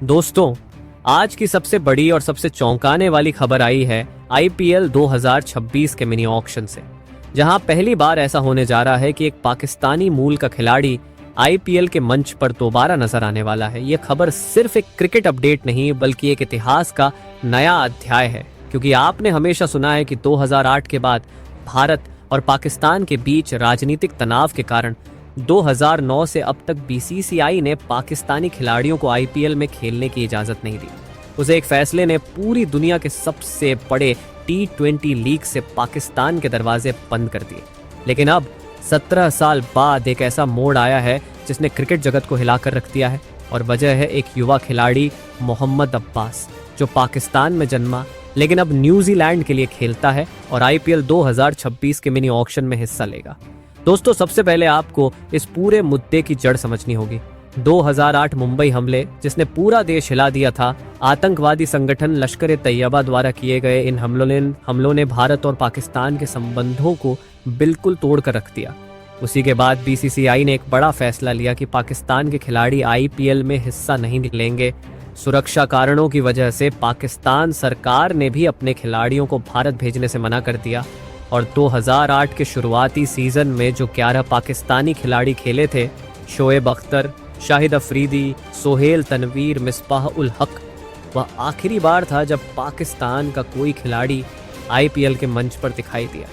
दोस्तों, आज की सबसे बड़ी और सबसे चौंकाने वाली खबर आई है आईपीएल 2026 के मिनी ऑक्शन से, जहां पहली बार ऐसा होने जा रहा है कि एक पाकिस्तानी मूल का खिलाड़ी आईपीएल के मंच पर दोबारा नजर आने वाला है। यह खबर सिर्फ एक क्रिकेट अपडेट नहीं बल्कि एक इतिहास का नया अध्याय है, क्योंकि आपने हमेशा सुना है कि 2008 के बाद भारत और पाकिस्तान के बीच राजनीतिक तनाव के कारण 2009 से अब तक बीसीसीआई ने पाकिस्तानी खिलाड़ियों को आईपीएल में खेलने की इजाजत नहीं दी। उसे एक फैसले ने पूरी दुनिया के सबसे बड़े T20 लीग से पाकिस्तान के दरवाजे बंद कर दिए। लेकिन अब 17 साल बाद एक ऐसा मोड़ आया है जिसने क्रिकेट जगत को हिलाकर रख दिया है, और वजह है एक युवा खिलाड़ी मोहम्मद अब्बास, जो पाकिस्तान में जन्मा लेकिन अब न्यूजीलैंड के लिए खेलता है और आईपीएल 2026 के मिनी ऑक्शन में हिस्सा लेगा। दोस्तों, सबसे पहले आपको इस पूरे मुद्दे की जड़ समझनी होगी। 2008 मुंबई हमले, जिसने पूरा देश हिला दिया था, आतंकवादी संगठन लश्कर ए तैयबा द्वारा किए गए इन हमलों ने भारत और पाकिस्तान के संबंधों को बिल्कुल तोड़ कर रख दिया। उसी के बाद बीसीसीआई ने एक बड़ा फैसला लिया कि पाकिस्तान के खिलाड़ी आईपीएल में हिस्सा नहीं लेंगे। सुरक्षा कारणों की वजह से पाकिस्तान सरकार ने भी अपने खिलाड़ियों को भारत भेजने से मना कर दिया, और 2008 के शुरुआती सीजन में जो 11 पाकिस्तानी खिलाड़ी खेले थे, शोएब अख्तर, शाहिद अफरीदी, सोहेल तनवीर, मिसबाह उल हक, वह आखिरी बार था जब पाकिस्तान का कोई खिलाड़ी आईपीएल के मंच पर दिखाई दिया।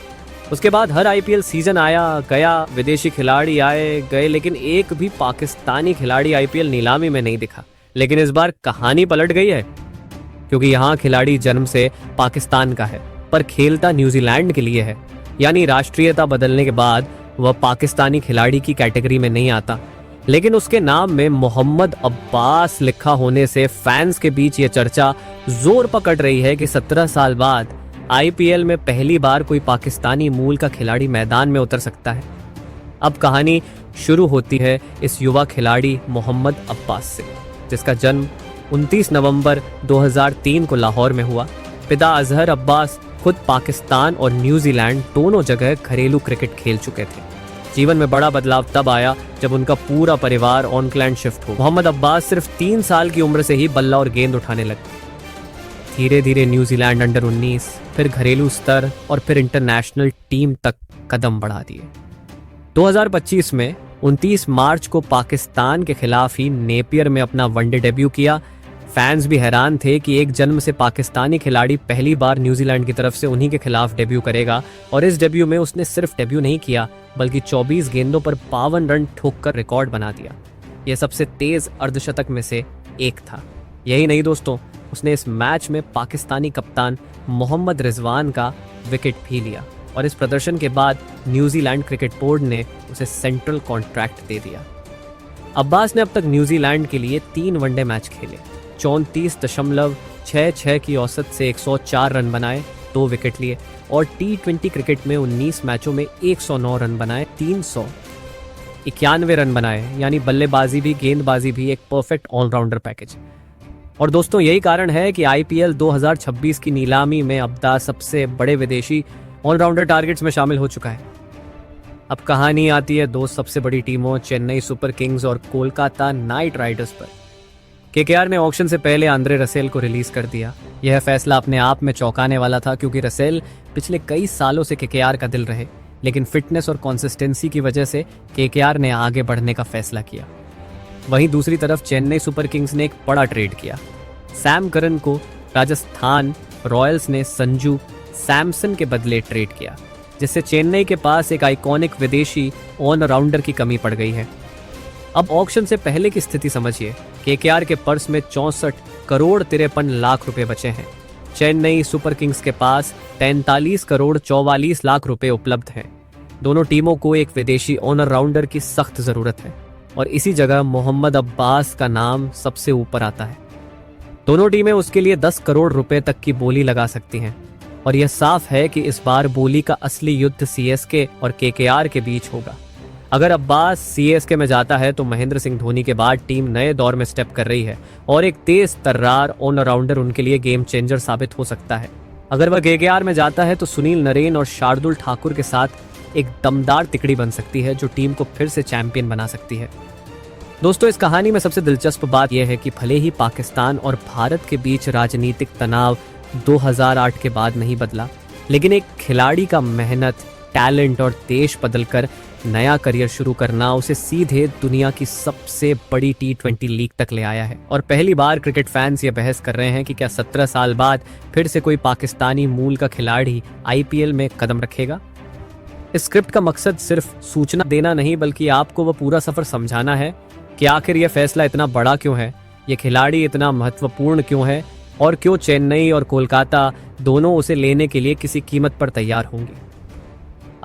उसके बाद हर आईपीएल सीजन आया गया, विदेशी खिलाड़ी आए गए, लेकिन एक भी पाकिस्तानी खिलाड़ी आईपीएल नीलामी में नहीं दिखा। लेकिन इस बार कहानी पलट गई है, क्योंकि यहाँ खिलाड़ी जन्म से पाकिस्तान का है पर खेलता न्यूजीलैंड के लिए है। यानी राष्ट्रीयता बदलने के बाद वह पाकिस्तानी खिलाड़ी की कैटेगरी में नहीं आता, लेकिन उसके नाम में मोहम्मद अब्बास लिखा होने से फैंस के बीच ये चर्चा जोर पकड़ रही है कि 17 साल बाद आईपीएल में पहली बार कोई पाकिस्तानी मूल का खिलाड़ी मैदान में उतर सकता है। अब कहानी शुरू होती है इस युवा खिलाड़ी मोहम्मद अब्बास से, जिसका जन्म 29 नवंबर 2003 को लाहौर में हुआ। पिता अजहर अब्बास खुद पाकिस्तान और न्यूजीलैंड दोनों जगह घरेलू क्रिकेट खेल चुके थे। जीवन में बड़ा बदलाव तब आया जब उनका पूरा परिवार ऑकलैंड शिफ्ट हो। मोहम्मद अब्बास सिर्फ 3 साल की उम्र से ही बल्ला और गेंद उठाने लगे। धीरे धीरे न्यूजीलैंड अंडर 19, फिर घरेलू स्तर और फिर इंटरनेशनल टीम तक कदम बढ़ा दिए। 2025 में 29 मार्च को पाकिस्तान के खिलाफ ही नेपियर में अपना वनडे डेब्यू किया। फैंस भी हैरान थे कि एक जन्म से पाकिस्तानी खिलाड़ी पहली बार न्यूजीलैंड की तरफ से उन्हीं के खिलाफ डेब्यू करेगा, और इस डेब्यू में उसने सिर्फ डेब्यू नहीं किया बल्कि 24 गेंदों पर 52 रन ठोककर रिकॉर्ड बना दिया। यह सबसे तेज अर्धशतक में से एक था। यही नहीं दोस्तों, उसने इस मैच में पाकिस्तानी कप्तान मोहम्मद रिजवान का विकेट भी लिया, और इस प्रदर्शन के बाद न्यूजीलैंड क्रिकेट बोर्ड ने उसे सेंट्रल कॉन्ट्रैक्ट दे दिया। अब्बास ने अब तक न्यूजीलैंड के लिए 3 वनडे मैच खेले, 34.66 की औसत से 104 रन बनाए, 2 विकेट लिए, और T20 क्रिकेट में 19 मैचों में 109 रन बनाए, 391 रन बनाए। यानी बल्लेबाजी भी गेंदबाजी भी एक परफेक्ट ऑलराउंडर पैकेज। और दोस्तों, यही कारण है कि आईपीएल 2026 की नीलामी में अब्बास सबसे बड़े विदेशी ऑलराउंडर टारगेट्स में शामिल हो चुका है। अब कहानी आती है 2 सबसे बड़ी टीमों चेन्नई सुपर किंग्स और कोलकाता नाइट राइडर्स पर। केकेआर ने ऑक्शन से पहले आंद्रे रसेल को रिलीज कर दिया। यह फैसला अपने आप में चौंकाने वाला था, क्योंकि रसेल पिछले कई सालों से केकेआर का दिल रहे, लेकिन फिटनेस और कंसिस्टेंसी की वजह से केकेआर ने आगे बढ़ने का फैसला किया। वहीं दूसरी तरफ चेन्नई सुपर किंग्स ने एक बड़ा ट्रेड किया। सैम करन को राजस्थान रॉयल्स ने संजू सैमसन के बदले ट्रेड किया, जिससे चेन्नई के पास एक आइकॉनिक विदेशी ऑलराउंडर की कमी पड़ गई है। अब ऑक्शन से पहले की स्थिति समझिए। केकेआर के पर्स में 64 करोड़ 53 लाख रुपए बचे हैं। चेन्नई सुपर किंग्स के पास 43 करोड़ 44 लाख रुपए उपलब्ध हैं। दोनों टीमों को एक विदेशी ऑलराउंडर की सख्त जरूरत है, और इसी जगह मोहम्मद अब्बास का नाम सबसे ऊपर आता है। दोनों टीमें उसके लिए 10 करोड़ रुपए तक की बोली लगा सकती हैं, और यह साफ है कि इस बार बोली का असली युद्ध सीएसके और केकेआर के बीच होगा। अगर अब्बास सीएसके में जाता है तो महेंद्र सिंह धोनी के बाद टीम नए दौर में स्टेप कर रही है, और एक तेज तर्रार ऑलराउंडर उनके लिए गेम चेंजर साबित हो सकता है। अगर वह केकेआर में जाता है तो सुनील नरेन और शार्दुल ठाकुर के साथ एक दमदार तिकड़ी बन सकती है, जो टीम को फिर से चैंपियन बना सकती है। दोस्तों, इस कहानी में सबसे दिलचस्प बात यह है कि भले ही पाकिस्तान और भारत के बीच राजनीतिक तनाव 2008 के बाद नहीं बदला, लेकिन एक खिलाड़ी का मेहनत, टैलेंट और देश बदलकर नया करियर शुरू करना उसे सीधे दुनिया की सबसे बड़ी T20 लीग तक ले आया है। और पहली बार क्रिकेट फैंस ये बहस कर रहे हैं कि क्या 17 साल बाद फिर से कोई पाकिस्तानी मूल का खिलाड़ी IPL में कदम रखेगा। इस स्क्रिप्ट का मकसद सिर्फ सूचना देना नहीं, बल्कि आपको वह पूरा सफर समझाना है कि आखिर यह फैसला इतना बड़ा क्यों है, ये खिलाड़ी इतना महत्वपूर्ण क्यों है और क्यों चेन्नई और कोलकाता दोनों उसे लेने के लिए किसी कीमत पर तैयार होंगे।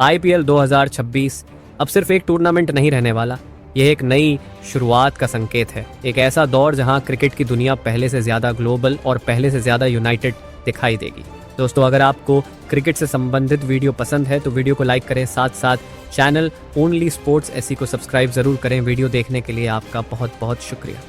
IPL 2026 अब सिर्फ एक टूर्नामेंट नहीं रहने वाला, यह एक नई शुरुआत का संकेत है। एक ऐसा दौर जहां क्रिकेट की दुनिया पहले से ज्यादा ग्लोबल और पहले से ज्यादा यूनाइटेड दिखाई देगी। दोस्तों, अगर आपको क्रिकेट से संबंधित वीडियो पसंद है तो वीडियो को लाइक करें, साथ साथ चैनल ओनली स्पोर्ट्स SE को सब्सक्राइब जरूर करें। वीडियो देखने के लिए आपका बहुत बहुत शुक्रिया।